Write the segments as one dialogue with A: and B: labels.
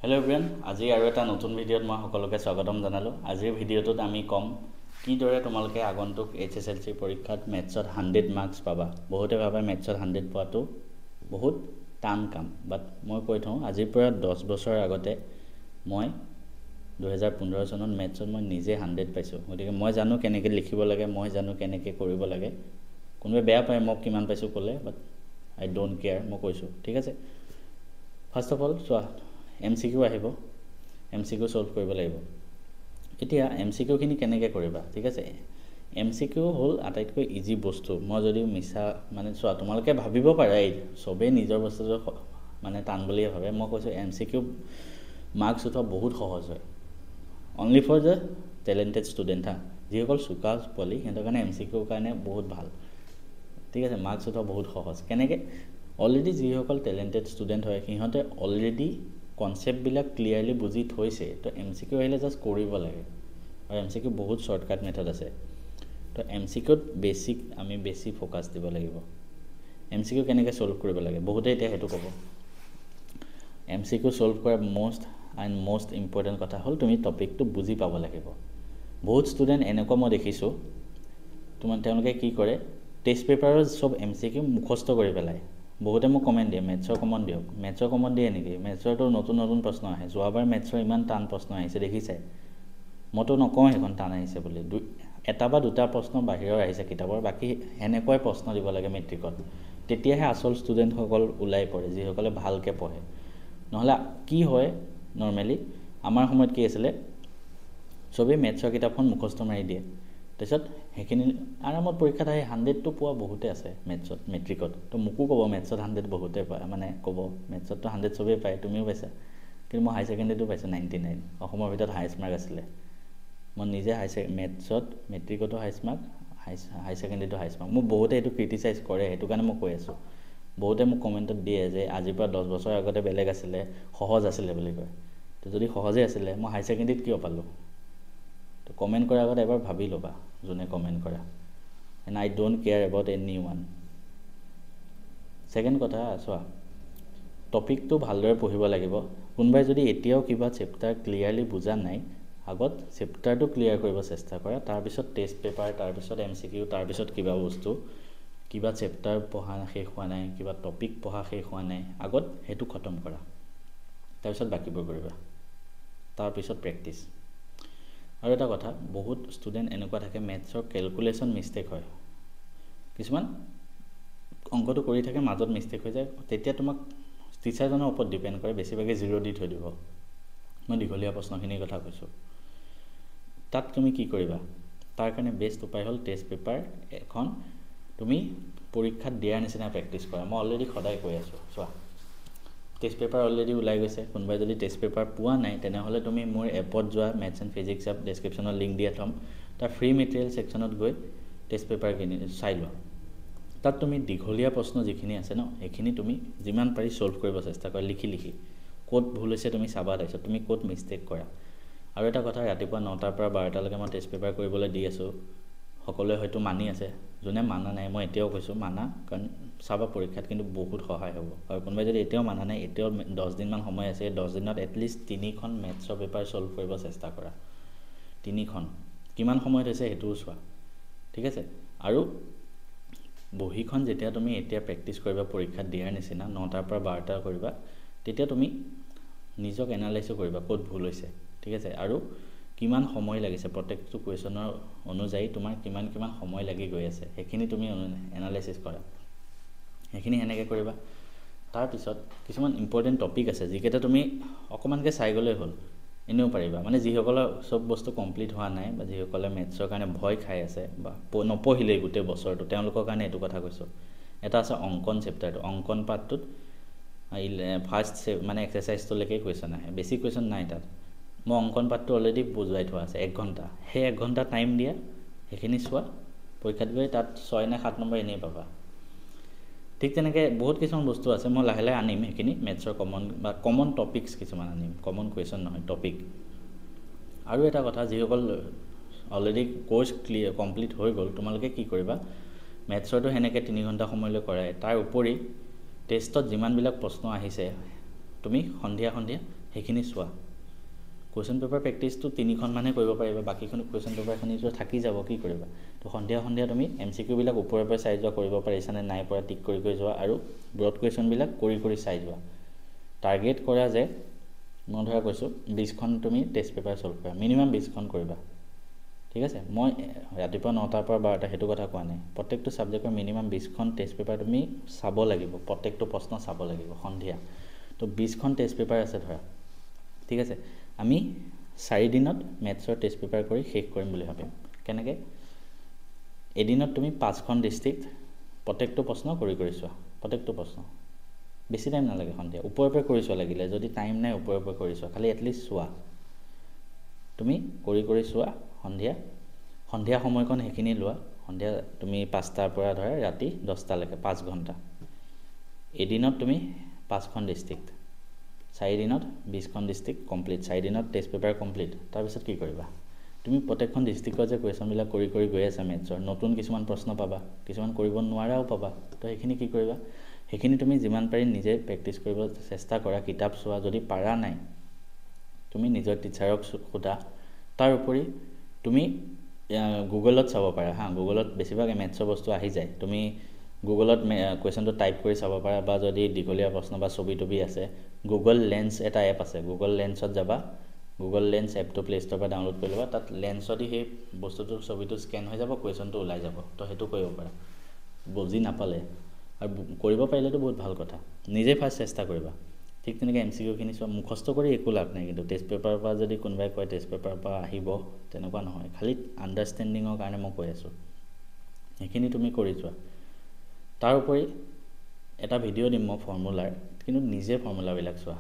A: Hello' everyone, আজি আৰু এটা নতুন ভিডিঅ'ত মই সকলোকে স্বাগতম জনালোঁ। আজিৰ ভিডিঅ'টোত আমি ক'ম কিদৰে তোমালোকে আগন্তুক HSLC পৰীক্ষাত মেথছত 100 মাৰ্কছ পাবা। বহুতে ভাবে মেথছত 100 পোৱাটো বহুত টান কাম, বাট মই কৈ থওঁ আজিৰ পৰা 10 বছৰ আগতে মই 2015 চনত মেথছত মই নিজে 100 পাইছোঁ। গতিকে মই জানো কেনেকৈ লিখিব লাগে, মই জানো কেনেকৈ কৰিব লাগে। কোনোবাই বেয়া পায় মোক কিমান পাইছোঁ ক'লে, বাট আই ডোণ্ট কেয়াৰ, মই কৈছোঁ ঠিক আছে। ফাৰ্ষ্ট অফ অল চোৱা, MCQ আহিব, MCQ সলভ কৰিব লাগিব। এতিয়া MCQ খিনি কেনেকৈ কৰিবা ঠিক আছে। MCQ হ'ল আটাইতকৈ ইজি বস্তু। মই যদি মিছা মানে চোৱা, তোমালোকে ভাবিব পাৰা এই চবেই নিজৰ বস্তুটো মানে টান বুলিয়ে ভাবে। মই কৈছোঁ MCQ মাৰ্কছ উঠোৱা বহুত সহজ হয়, only for the talented student. যিসকল চোকা পোৱালি সিহঁতৰ কাৰণে MCQৰ কাৰণে বহুত ভাল ঠিক আছে। মাৰ্কছ উঠোৱা বহুত সহজ। কেনেকৈ? অলৰেডি যিসকল টেলেণ্টেড ষ্টুডেণ্ট হয় সিহঁতে অলৰেডি কনচেপ্টবিলাক ক্লিয়াৰলি বুজি থৈছে, তো MCQ আহিলে জাষ্ট কৰিব লাগে। আৰু MCQ বহুত শ্বৰ্টকাট মেথড আছে, তো MCQত আমি বেছি ফ'কাছ দিব লাগিব। MCQ কেনেকৈ ছল্ভ কৰিব লাগে, বহুতে এতিয়া সেইটো ক'ব। MCQ ছল্ভ কৰাৰ মষ্ট ইম্পৰ্টেণ্ট কথা হ'ল তুমি টপিকটো বুজি পাব লাগিব। বহুত ষ্টুডেণ্ট এনেকুৱা মই দেখিছোঁ, তেওঁলোকে কি কৰে, টেষ্ট পেপাৰৰ চব MCQ মুখস্থ কৰি পেলায়। বহুতে মোক কমেণ্ট দিয়ে মেথছৰ কমন দিয়ক। মেথছৰ কমন দিয়ে নেকি? মেথছৰতো নতুন নতুন প্ৰশ্ন আহে। যোৱাবাৰ মেথছৰ ইমান টান প্ৰশ্ন আহিছে দেখিছে। মইতো নকওঁ সেইখন টান আহিছে বুলি, এটা বা দুটা প্ৰশ্ন বাহিৰৰ আহিছে কিতাপৰ, বাকী সেনেকুৱাই প্ৰশ্ন দিব লাগে মেট্ৰিকত। তেতিয়াহে আচল ষ্টুডেণ্টসকল ওলাই পৰে, যিসকলে ভালকৈ পঢ়ে। নহ'লে কি হয়, নৰ্মেলি আমাৰ সময়ত কি আছিলে, চবেই মেথছৰ কিতাপখন মুখস্থ মাৰি দিয়ে, তাৰপিছত সেইখিনি আৰামত পৰীক্ষাত আহি 100টো পোৱা বহুতে আছে মেথছত, মেট্ৰিকত। তো মোকো ক'ব মেথছত 100 বহুতে পায়, মানে ক'ব মেথছততো 100 চবেই পায়, তুমিও পাইছা। কিন্তু মই হাই ছেকেণ্ডেৰীটো পাইছোঁ 99, অসমৰ ভিতৰত হায়েষ্ট মাৰ্ক আছিলে। মই নিজে মেথছত মেট্ৰিকতো হায়েষ্ট মাৰ্ক, হাই ছেকেণ্ডেৰীটো হায়েষ্ট মাৰ্ক। মোক বহুতে এইটো ক্ৰিটিচাইজ কৰে, সেইটো কাৰণে মই কৈ আছোঁ। বহুতে মোক কমেণ্টত দিয়ে যে আজিৰ পৰা 10 বছৰ আগতে বেলেগ আছিলে, সহজ আছিলে বুলি কয়। তো যদি সহজেই আছিলে মই হাই ছেকেণ্ডেৰীত কিয় পালোঁ? তো কমেণ্ট কৰাৰ আগত এবাৰ ভাবি ল'বা, যোনে কমেণ্ট কৰা। And I don't care about any one. Second কথা চোৱা, টপিকটো ভালদৰে পঢ়িব লাগিব। কোনোবাই যদি এতিয়াও কিবা চেপ্টাৰ ক্লিয়াৰলি বুজা নাই, আগত চেপ্টাৰটো ক্লিয়াৰ কৰিব চেষ্টা কৰা, তাৰপিছত টেষ্ট পেপাৰ, তাৰপিছত MCQ, তাৰপিছত কিবা বস্তু, কিবা চেপ্টাৰ পঢ়া শেষ হোৱা নাই, কিবা টপিক পঢ়া শেষ হোৱা নাই, আগত সেইটো খতম কৰা, তাৰপিছত বাকীবোৰ কৰিবা, তাৰপিছত প্ৰেক্টিছ। আৰু এটা কথা, বহুত ষ্টুডেণ্ট এনেকুৱা থাকে মেথছৰ কেলকুলেশ্যন মিষ্টেক হয়। কিছুমান অংকটো কৰি থাকে, মাজত মিষ্টেক হৈ যায়, তেতিয়া তোমাক টিচাৰজনৰ ওপৰত ডিপেণ্ড কৰে, বেছিভাগে 0 দি থৈ দিব। মই দীঘলীয়া প্ৰশ্নখিনিৰ কথা কৈছোঁ। তাত তুমি কি কৰিবা? তাৰ কাৰণে বেষ্ট উপায় হ'ল টেষ্ট পেপাৰ এখন তুমি পৰীক্ষাত দিয়াৰ নিচিনা প্ৰেক্টিছ কৰা। মই অলৰেডি সদায় কৈ আছোঁ, চোৱা টেষ্ট পেপাৰ অলৰেডি ওলাই গৈছে। কোনোবাই যদি টেষ্ট পেপাৰ পোৱা নাই, তেনেহ'লে তুমি মোৰ এপত যোৱা, মেথছ এণ্ড ফিজিক্স এপ, ডেছক্ৰিপশ্যনত লিংক দিয়া থ'ম, তাৰ ফ্ৰী মেটেৰিয়েল ছেকশ্যনত গৈ টেষ্ট পেপাৰখিনি চাই লোৱা। তাত তুমি দীঘলীয়া প্ৰশ্ন যিখিনি আছে ন, সেইখিনি তুমি যিমান পাৰি ছল্ভ কৰিব চেষ্টা কৰা, লিখি ক'ত ভুল হৈছে তুমি চাবা, তাৰপিছত তুমি ক'ত মিষ্টেক কৰা। আৰু এটা কথা, ৰাতিপুৱা 9টাৰ পৰা 12টালৈকে মই টেষ্ট পেপাৰ কৰিবলৈ দি আছোঁ। সকলোৱে হয়তো মানি আছে, যোনে মানা নাই মই এতিয়াও কৈছোঁ মানা, কাৰণ চাবা পৰীক্ষাত কিন্তু বহুত সহায় হ'ব। আৰু কোনোবাই যদি এতিয়াও মানা নাই, এতিয়াও 10 দিনমান সময় আছে, 10 দিনত এটলিষ্ট 3খন মেথছৰ পেপাৰ ছল্ভ কৰিব চেষ্টা কৰা। 3খন কিমান সময়ত হৈছে সেইটোও চোৱা ঠিক আছে। আৰু বহীখন যেতিয়া তুমি এতিয়া প্ৰেক্টিছ কৰিবা পৰীক্ষাত দিয়াৰ নিচিনা, 9টাৰ পৰা 12টা কৰিবা, তেতিয়া তুমি নিজক এনালাইজো কৰিবা ক'ত ভুল হৈছে ঠিক আছে। আৰু কিমান সময় লাগিছে, প্ৰত্যেকটো কুৱেশ্যনৰ অনুযায়ী তোমাৰ কিমান সময় লাগি গৈ আছে, সেইখিনি তুমি এনালাইচিছ কৰা। সেইখিনি সেনেকৈ কৰিবা। তাৰপিছত কিছুমান ইম্পৰ্টেণ্ট টপিক আছে, যিকেইটা তুমি অকণমানকৈ চাই গ'লেই হ'ল, এনেও পাৰিবা। মানে যিসকলৰ চব বস্তু কমপ্লিট হোৱা নাই, বা যিসকলে মেথছৰ কাৰণে ভয় খাই আছে, বা নপঢ়িলেই গোটেই বছৰটো, তেওঁলোকৰ কাৰণে এইটো কথা কৈছোঁ। এটা আছে অংকন চেপ্টাৰটো। অংকন পাৰ্টটোত ফাৰ্ষ্ট মানে এক্সাৰচাইজটোলৈকে কুৱেশ্যন আহে, বেছি কুৱেশ্যন নাই তাত। মই অংকন পাৰ্টটো অলৰেডি বুজুৱাই থোৱা আছে 1 ঘণ্টা। সেই 1 ঘণ্টা টাইম দিয়া, সেইখিনি চোৱা, পৰীক্ষাত গৈ তাত 6 নে 7 নম্বৰ এনেই পাবা। ঠিক তেনেকৈ বহুত কিছুমান বস্তু আছে, মই লাহে লাহে আনিম সেইখিনি মেথছৰ কমন টপিকছ কিছুমান আনিম, কমন কুৱেশ্যন নহয়, টপিক। আৰু এটা কথা, যিসকল অলৰেডি কোৰ্চ কমপ্লিট হৈ গ'ল, তোমালোকে কি কৰিবা, মেথছৰটো সেনেকৈ 3 ঘণ্টা সময়লৈ কৰাই, তাৰ উপৰি টেষ্টত যিমানবিলাক প্ৰশ্ন আহিছে তুমি সন্ধিয়া সেইখিনি চোৱা কুৱেশ্যন পেপাৰ প্ৰেক্টিছটো 3খন মানহে কৰিব পাৰিবা বাকীখন কুৱেশ্যন পেপাৰখিনিতো থাকি যাব কি কৰিবা তো সন্ধিয়া তুমি MCQ বিলাক ওপৰে ওপৰে চাই যোৱা কৰিব পাৰিছানে নাই পৰা টিক কৰি যোৱা আৰু ব্ৰড কুৱেশ্যনবিলাক কৰি চাই যোৱা টাৰ্গেট কৰা যে মই ধৰা কৈছোঁ 20খন তুমি টেষ্ট পেপাৰ সলভ কৰা মিনিমাম 20খন কৰিবা ঠিক আছে মই ৰাতিপুৱা 9টাৰ পৰা 12টা সেইটো কথা কোৱা নাই প্ৰত্যেকটো সাবজেক্টৰ মিনিমাম 20খন টেষ্ট পেপাৰ তুমি চাব লাগিব প্ৰত্যেকটো প্ৰশ্ন চাব লাগিব সন্ধিয়া তো 20খন টেষ্ট পেপাৰ আছে ধৰা ঠিক আছে আমি 4 দিনত মেথছৰ টেষ্ট পেপাৰ কৰি শেষ কৰিম বুলি ভাবিম কেনেকৈ এদিনত তুমি 5খন ডিস্ট্ৰিক্ট প্ৰত্যেকটো প্ৰশ্ন কৰি চোৱা প্ৰত্যেকটো প্ৰশ্ন বেছি টাইম নালাগে সন্ধিয়া ওপৰে ওপৰে কৰি চোৱা লাগিলে যদি টাইম নাই ওপৰে ওপৰে কৰি চোৱা খালি এটলিষ্ট চোৱা তুমি কৰি চোৱা সন্ধিয়া সময়কণ সেইখিনি লোৱা সন্ধিয়া তুমি 5টাৰ পৰা ধৰা ৰাতি 10টালৈকে 5 ঘণ্টা এদিনত তুমি 5খন ডিস্ট্ৰিক্ট 4 দিনত 20খন ডিস্ট্ৰিক্ট কমপ্লিট 4 দিনত টেষ্ট পেপাৰ কমপ্লিট তাৰপিছত কি কৰিবা তুমি প্ৰত্যেকখন ডিস্ট্ৰিক্টৰ যে কুৱেশ্যনবিলাক কৰি গৈ আছা মেথছৰ নতুন কিছুমান প্ৰশ্ন পাবা কিছুমান কৰিব নোৱাৰাও পাবা তো সেইখিনি কি কৰিবা সেইখিনি তুমি যিমান পাৰি নিজে প্ৰেক্টিছ কৰিব চেষ্টা কৰা কিতাপ চোৱা যদি পাৰা নাই তুমি নিজৰ টিচাৰক সোধা তাৰ উপৰি তুমি গুগলত চাব পাৰা হা গুগলত বেছিভাগ মেথছৰ বস্তু আহি যায় তুমি গুগলত কুৱেশ্যনটো টাইপ কৰি চাব পাৰা বা যদি দীঘলীয়া প্ৰশ্ন বা ছবি আছে গুগল লেন্স এটা এপ আছে গুগল লেন্সত যাবা গুগল লেন্স এপটো প্লে ষ্ট'ৰৰ পৰা ডাউনলোড কৰি ল'বা তাত লেন্সদি সেই বস্তুটো ছবিটো স্কেন হৈ যাব কুৱেশ্যনটো ওলাই যাব তো সেইটো কৰিব পাৰা বুজি নাপালে আৰু কৰিব পাৰিলেতো বহুত ভাল কথা নিজে ফাৰ্ষ্ট চেষ্টা কৰিবা ঠিক তেনেকৈ MCQখিনি চোৱা মুখস্থ কৰি একো লাভ নাই কিন্তু টেষ্ট পেপাৰৰ পৰা যদি কোনোবাই কয় টেষ্ট পেপাৰৰ পৰা আহিব তেনেকুৱা নহয় খালি আণ্ডাৰষ্টেণ্ডিঙৰ কাৰণে মই কৈ আছোঁ সেইখিনি তুমি কৰি যোৱা তাৰ উপৰি এটা ভিডিঅ' দিম মই ফৰ্মুলাৰ কিন্তু নিজে ফৰ্মুলাবিলাক চোৱা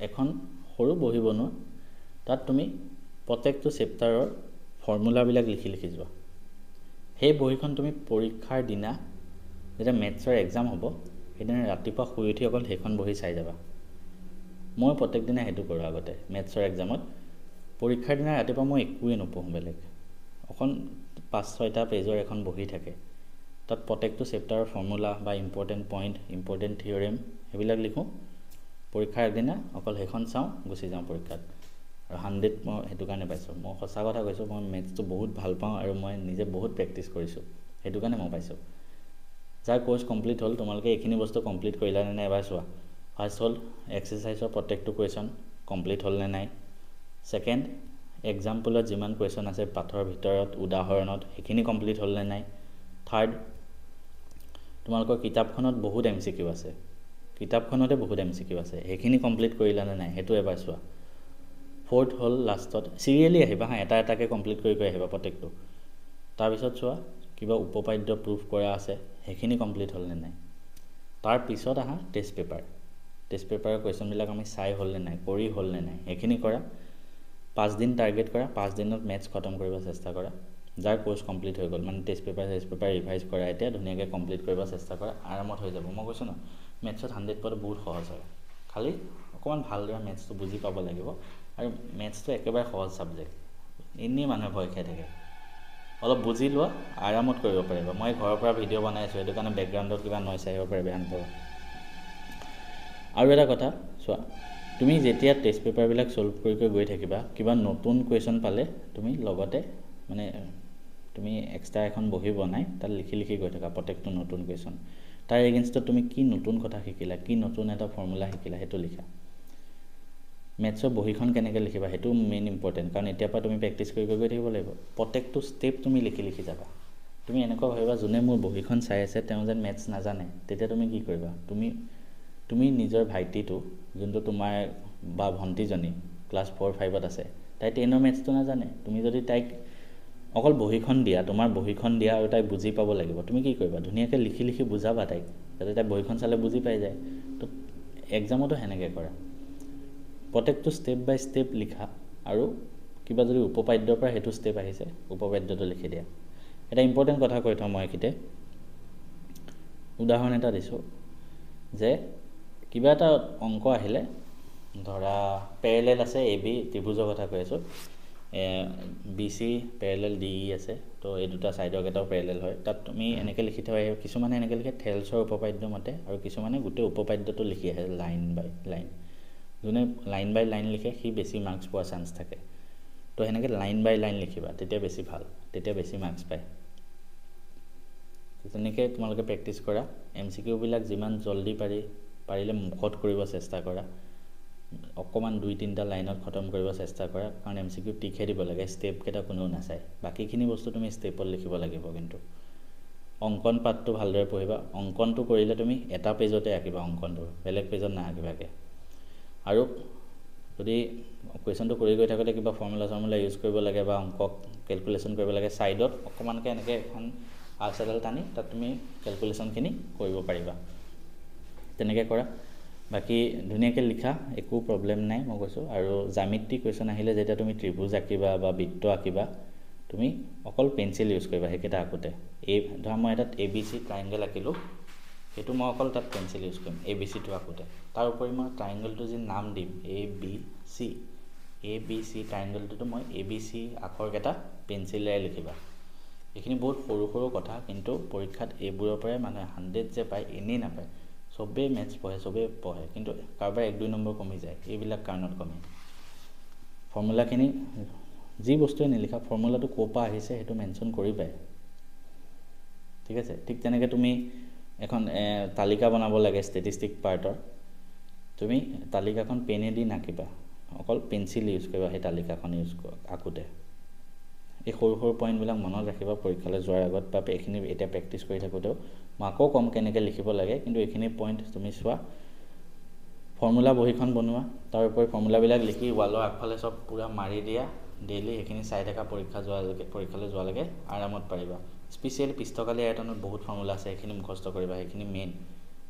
A: এখন সৰু বহি বনোৱা তাত তুমি প্ৰত্যেকটো চেপ্টাৰৰ ফৰ্মুলাবিলাক লিখি যোৱা সেই বহিখন তুমি পৰীক্ষাৰ দিনা যেতিয়া মেথছৰ এক্সাম হ'ব সেইদিনা ৰাতিপুৱা শুই উঠি অকল সেইখন বহি চাই যাবা মই প্ৰত্যেক দিনা সেইটো কৰোঁ আগতে মেথছৰ এক্সামত পৰীক্ষাৰ দিনা ৰাতিপুৱা মই একোৱে নপঢ়োঁ বেলেগ অকণ 5-6টা পেজৰ এখন বহি থাকে তাত প্ৰত্যেকটো চেপ্টাৰৰ ফৰ্মুলা বা ইম্পৰ্টেণ্ট পইণ্ট ইম্পৰ্টেণ্ট থিয়ৰেম সেইবিলাক লিখোঁ পৰীক্ষাৰ আগদিনা অকল সেইখন চাওঁ গুচি যাওঁ পৰীক্ষাত আৰু 100 মই সেইটো কাৰণে পাইছোঁ মই সঁচা কথা কৈছোঁ মই মেথছটো বহুত ভাল পাওঁ আৰু মই নিজে বহুত প্ৰেক্টিছ কৰিছোঁ সেইটো কাৰণে মই পাইছোঁ যাৰ কোৰ্চ কমপ্লিট হ'ল তোমালোকে এইখিনি বস্তু কমপ্লিট কৰিলা নে নাই এবাৰ চোৱা ফাৰ্ষ্ট হ'ল এক্সাৰচাইজৰ প্ৰত্যেকটো কুৱেশ্যন কমপ্লিট হ'ল নে নাই ছেকেণ্ড এক্সাম্পলত যিমান কুৱেশ্যন আছে পাঠৰ ভিতৰত উদাহৰণত সেইখিনি কমপ্লিট হ'ল নে নাই থাৰ্ড তোমালোকৰ কিতাপখনত বহুত MCQ আছে কিতাপখনতে বহুত MCQ আছে সেইখিনি কমপ্লিট কৰিলা নে নাই সেইটো এবাৰ চোৱা ফ'ৰ্থ হ'ল লাষ্টত চিৰিয়েলি আহিবা হা এটাকৈ কমপ্লিট কৰি আহিবা প্ৰত্যেকটো তাৰপিছত চোৱা কিবা উপপাদ্য প্ৰুফ কৰা আছে সেইখিনি কমপ্লিট হ'ল নে নাই তাৰপিছত আহা টেষ্ট পেপাৰৰ কুৱেশ্যনবিলাক আমি চাই হ'ল নে নাই কৰি হ'ল নে নাই সেইখিনি কৰা 5 দিন টাৰ্গেট কৰা 5 দিনত মেথছ খতম কৰিব চেষ্টা কৰা যাৰ কোৰ্চ কমপ্লিট হৈ গ'ল মানে টেষ্ট পেপাৰ ৰিভাইজ কৰা এতিয়া ধুনীয়াকৈ কমপ্লিট কৰিব চেষ্টা কৰা আৰামত হৈ যাব মই কৈছোঁ ন মেথছত 100 পোৱাটো বহুত সহজ হয় খালি অকণমান ভালদৰে মেথছটো বুজি পাব লাগিব আৰু মেথছটো একেবাৰে সহজ ছাবজেক্ট এনেই মানুহে ভয় খাই থাকে অলপ বুজি লোৱা আৰামত কৰিব পাৰিবা মই ঘৰৰ পৰা ভিডিঅ' বনাই আছোঁ সেইটো কাৰণে বেকগ্ৰাউণ্ডত কিবা নইজ আহিব পাৰে বেয়া নাপাবা আৰু এটা কথা চোৱা তুমি যেতিয়া টেষ্ট পেপাৰবিলাক সলভ কৰি গৈ থাকিবা কিবা নতুন কুৱেশ্যন পালে তুমি লগতে মানে তুমি এক্সট্ৰা এখন বহি বনাই তাত লিখি গৈ থাকা প্ৰত্যেকটো নতুন কুৱেশ্যন তাৰ এগেইনষ্টত তুমি কি নতুন কথা শিকিলা কি নতুন এটা ফৰ্মুলা শিকিলা সেইটো লিখা মেথছৰ বহিখন কেনেকৈ লিখিবা সেইটো মেইন ইম্পৰ্টেণ্ট কাৰণ এতিয়াৰ পৰা তুমি প্ৰেক্টিছ কৰি গৈ থাকিব লাগিব প্ৰত্যেকটো ষ্টেপ তুমি লিখি যাবা তুমি এনেকুৱা ভাবিবা যোনে মোৰ বহিখন চাই আছে তেওঁ যেন মেথছ নাজানে তেতিয়া তুমি কি কৰিবা তুমি নিজৰ ভাইটিটো যোনটো তোমাৰ বা ভণ্টিজনী ক্লাছ 4-5ত আছে তাই 10ৰ মেথছটো নাজানে তুমি যদি তাইক অকল বহিখন দিয়া তোমাৰ বহিখন দিয়া আৰু তাই বুজি পাব লাগিব তুমি কি কৰিবা ধুনীয়াকৈ লিখি বুজাবা তাইক যাতে তাই বহিখন চালে বুজি পাই যায় তো এক্সামতো সেনেকৈ কৰা প্ৰত্যেকটো ষ্টেপ বাই ষ্টেপ লিখা আৰু কিবা যদি উপপাদ্যৰ পৰা সেইটো ষ্টেপ আহিছে উপপাদ্যটো লিখি দিয়া এটা ইম্পৰ্টেণ্ট কথা কৈ থওঁ মই এইখিতে উদাহৰণ এটা দিছোঁ যে কিবা এটা অংক আহিলে ধৰা পেৰেলেল আছে AB ত্ৰিভুজৰ কথা কৈ আছোঁ BC পেৰেলেল DE আছে তো এই দুটা ছাইডৰ কেইটাও পেৰেলেল হয় তাত তুমি এনেকৈ লিখি থোৱা কিছুমানে এনেকৈ লিখে থেলছৰ উপপাদ্য মতে আৰু কিছুমানে গোটেই উপপাদ্যটো লিখি আহে লাইন বাই লাইন যোনে লাইন বাই লাইন লিখে সি বেছি মাৰ্কছ পোৱাৰ চান্স থাকে তো সেনেকৈ লাইন বাই লাইন লিখিবা তেতিয়া বেছি ভাল তেতিয়া বেছি মাৰ্কছ পায় তেনেকৈ তোমালোকে প্ৰেক্টিছ কৰা MCQবিলাক যিমান জলদি পাৰিলে মুখত কৰিব চেষ্টা কৰা অকণমান 2-3টা লাইনত খতম কৰিব চেষ্টা কৰা কাৰণ MCQ টিকহে দিব লাগে ষ্টেপকেইটা কোনেও নাচায় বাকীখিনি বস্তু তুমি ষ্টেপত লিখিব লাগিব কিন্তু অংকন পাঠটো ভালদৰে পঢ়িবা অংকনটো কৰিলে তুমি এটা পেজতে আঁকিবা অংকনটো বেলেগ পেজত নাআঁকিবাকে আৰু যদি কুৱেশ্যনটো কৰি গৈ থাকোঁতে কিবা ফৰ্মুলা ইউজ কৰিব লাগে বা অংক কেলকুলেশ্যন কৰিব লাগে ছাইডত অকণমানকৈ এনেকৈ এখন আৰ্চাডাল টানি তাত তুমি কেলকুলেশ্যনখিনি কৰিব পাৰিবা তেনেকৈ কৰা বাকি ধুনীয়াকৈ লিখা একো প্ৰব্লেম নাই মই কৈছোঁ আৰু জ্যামিতিক কুৱেশ্যন আহিলে যেতিয়া তুমি ত্ৰিভুজ আঁকিবা বা বৃত্ত আঁকিবা তুমি অকল পেঞ্চিল ইউজ কৰিবা সেইকেইটা আঁকোতে ধৰা মই এটাত ABC ট্ৰাইংগল আঁকিলোঁ সেইটো মই অকল তাত পেঞ্চিল ইউজ কৰিম ABCটো আঁকোতে তাৰ উপৰি মই ট্ৰাইংগলটো যি নাম দিম ABC ট্ৰাইংগলটোতো মই ABC আখৰকেইটা পেঞ্চিলেৰে লিখিবা এইখিনি বহুত সৰু সৰু কথা কিন্তু পৰীক্ষাত এইবোৰৰ পৰাই মানুহে 100 যে পায় এনেই নাপায় চবেই মেথছ পঢ়ে কিন্তু কাৰোবাৰ 1-2 নম্বৰ কমি যায় এইবিলাক কাৰণত কমে ফৰ্মুলাখিনি যি বস্তুৱে নিলিখা ফৰ্মুলাটো ক'ৰ পৰা আহিছে সেইটো মেনশ্যন কৰিবাই ঠিক আছে ঠিক তেনেকৈ তুমি এখন তালিকা বনাব লাগে ষ্টেটিষ্টিক পাৰ্টৰ তুমি তালিকাখন পেনেদি নাকিবা অকল পেঞ্চিল ইউজ কৰিবা সেই তালিকাখন আঁকোতে এই সৰু সৰু পইণ্টবিলাক মনত ৰাখিবা পৰীক্ষালৈ যোৱাৰ আগত বা এইখিনি এতিয়া প্ৰেক্টিছ কৰি থাকোঁতেও মই আকৌ কম কেনেকৈ লিখিব লাগে কিন্তু এইখিনি পইণ্ট তুমি চোৱা ফৰ্মুলা বহীখন বনোৱা তাৰ উপৰি ফৰ্মুলাবিলাক লিখি ৱালৰ আগফালে চব পূৰা মাৰি দিয়া ডেইলি সেইখিনি চাই থকা পৰীক্ষালৈ যোৱালৈকে আৰামত পাৰিবা স্পেচিয়েলি পিষ্টকালি আয়তনত বহুত ফৰ্মুলা আছে সেইখিনি মুখস্থ কৰিবা সেইখিনি মেইন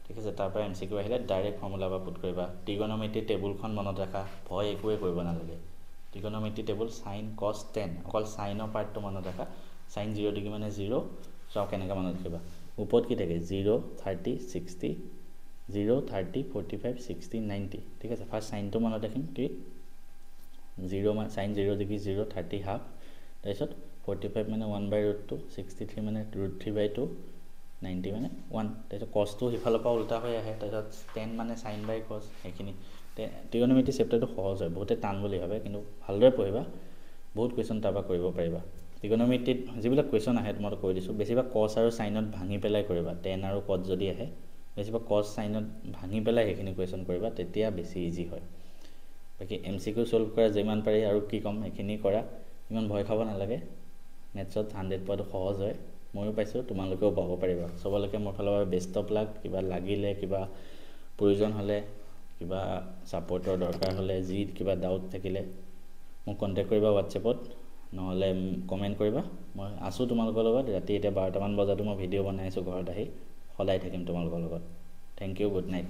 A: ঠিক আছে তাৰ পৰা MCQ আহিলে ডাইৰেক্ট ফৰ্মুলা বা পুট কৰিবা ত্ৰিগোণমিতি টেবুলখন মনত ৰাখা ভয় একোৱে কৰিব নালাগে ত্ৰিগোণমিতি টেবুল sin cos tan অকল সাইনৰ পাৰ্টটো মনত ৰাখা sin 0 ডিগ্ৰী মানে 0 চাও কেনেকৈ মনত ৰাখিবা ওপৰত কি থাকে 0 30 60 0 30 45 60 90 ঠিক আছে ফাৰ্ষ্ট সাইনটো মনত ৰাখিম কি 0 মানে sin 0 ডিগ্ৰী 0 30 হাফ তাৰপিছত 45 মানে 1/√2 63 মানে √3/2 90 মানে 1 তাৰপিছত cosটো সিফালৰ পৰা উল্টা হৈ আহে তাৰপিছত tan মানে sin by cos সেইখিনি ত্ৰিগোণমিতি চেপ্টাৰটো সহজ হয় বহুতে টান বুলি ভাবে কিন্তু ভালদৰে পঢ়িবা বহুত কুৱেশ্যন তাৰপৰা কৰিব পাৰিবা ত্ৰিগোণমিতিত যিবিলাক কুৱেশ্যন আহে তোমাক কৈ দিছোঁ বেছিভাগ cos আৰু sinত ভাঙি পেলাই কৰিবা tan আৰু cos যদি আহে বেছিভাগ cos sinত ভাঙি পেলাই সেইখিনি কুৱেশ্যন কৰিবা তেতিয়া বেছি ইজি হয় বাকি MCQ সলভ কৰা যিমান পাৰি আৰু কি কম এইখিনি কৰা ইমান ভয় খাব নালাগে মেথছত 100 পোৱাটো সহজ হয় ময়ো পাইছোঁ তোমালোকেও পাব পাৰিবা সবলৈকে মোৰ ফালৰ পৰা বেষ্ট অফ লাক কিবা লাগিলে কিবা প্ৰয়োজন হ'লে কিবা সাপোৰ্টৰ দৰকাৰ হ'লে যি কিবা ডাউট থাকিলে মোক কন্টাক্ট কৰিবা WhatsAppত নহলে কমেন্ট কৰিবা মই আছো তোমালোকৰ লগত ৰাতি এতিয়া 12টা মান বজাতো মই ভিডিও বনাই আছো ঘৰত আহি সদায় থাকিম তোমালোকৰ লগত থ্যাংক ইউ গুড নাইট